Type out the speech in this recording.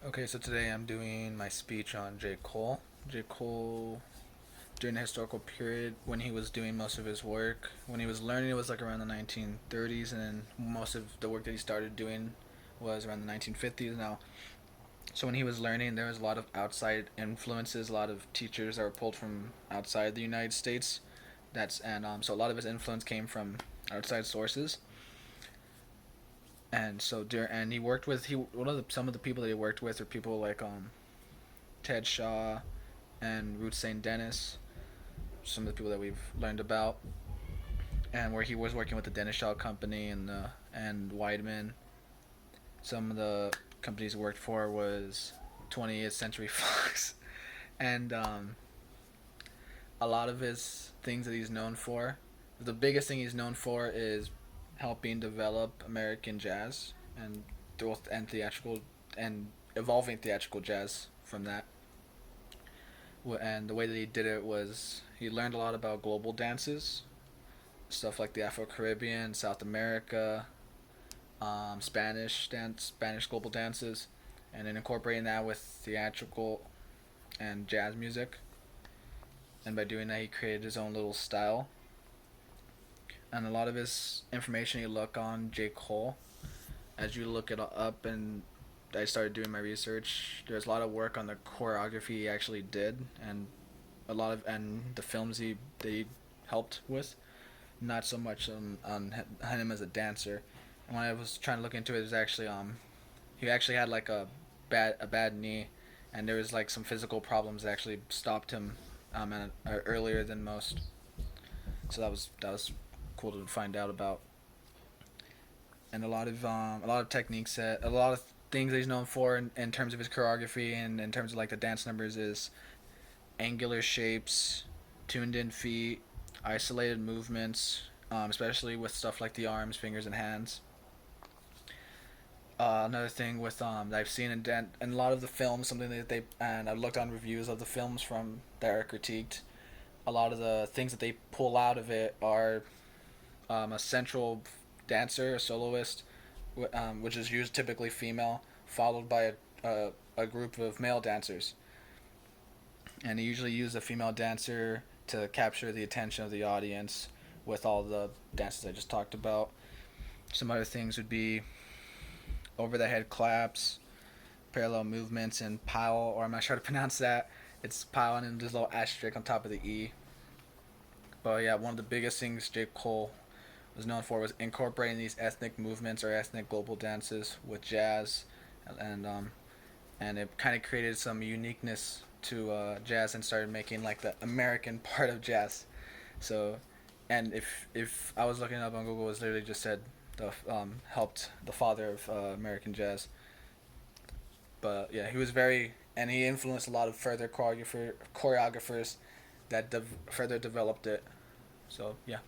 Okay, so today I'm doing my speech on J. Cole. J. Cole, during the historical period when he was doing most of his work, when he was learning, it was like around the 1930s, and then most of the work that he started doing was around the 1950s now. So when he was learning, there was a lot of outside influences, a lot of teachers that were pulled from outside the United States. So a lot of his influence came from outside sources. And he worked with he one of the some of the people that he worked with are people like Ted Shaw and Ruth St. Dennis, some of the people that we've learned about, and where he was working with the Dennis Shaw Company and Weidman. Some of the companies he worked for was 20th Century Fox, and a lot of his things that he's known for. The biggest thing he's known for is helping develop American jazz and theatrical and evolving theatrical jazz from that. And the way that he did it was he learned a lot about global dances, stuff like the Afro Caribbean, South America, Spanish global dances, and then incorporating that with theatrical and jazz music. And by doing that, he created his own little style. And a lot of his information you look on J. Cole, as you look it up, and I started doing my research, there's a lot of work on the choreography he actually did, and the films he helped with, not so much on him as a dancer. And when I was trying to look into it, there's actually he actually had like a bad knee, and there was like some physical problems that actually stopped him earlier than most. So that was cool to find out about. And a lot of techniques that a lot of things that he's known for in terms of his choreography and in terms of like the dance numbers is angular shapes, tuned in feet, isolated movements, especially with stuff like the arms, fingers, and hands. Another thing with that I've seen in a lot of the films, something that they and I've looked on reviews of the films from that are critiqued. A lot of the things that they pull out of it are a central dancer, a soloist, which is used typically female, followed by a group of male dancers. And they usually use a female dancer to capture the attention of the audience with all the dances I just talked about. Some other things would be over the head claps, parallel movements, and pile, or I'm not sure how to pronounce that. It's pile and then there's a little asterisk on top of the E. But yeah, one of the biggest things J. Cole was known for was incorporating these ethnic movements or ethnic global dances with jazz, and um, and it kind of created some uniqueness to jazz and started making like the American part of jazz. So, and if I was looking it up on Google, it was literally just said the helped the father of American jazz. But yeah, he was very and he influenced a lot of further choreographers that further developed it. So yeah.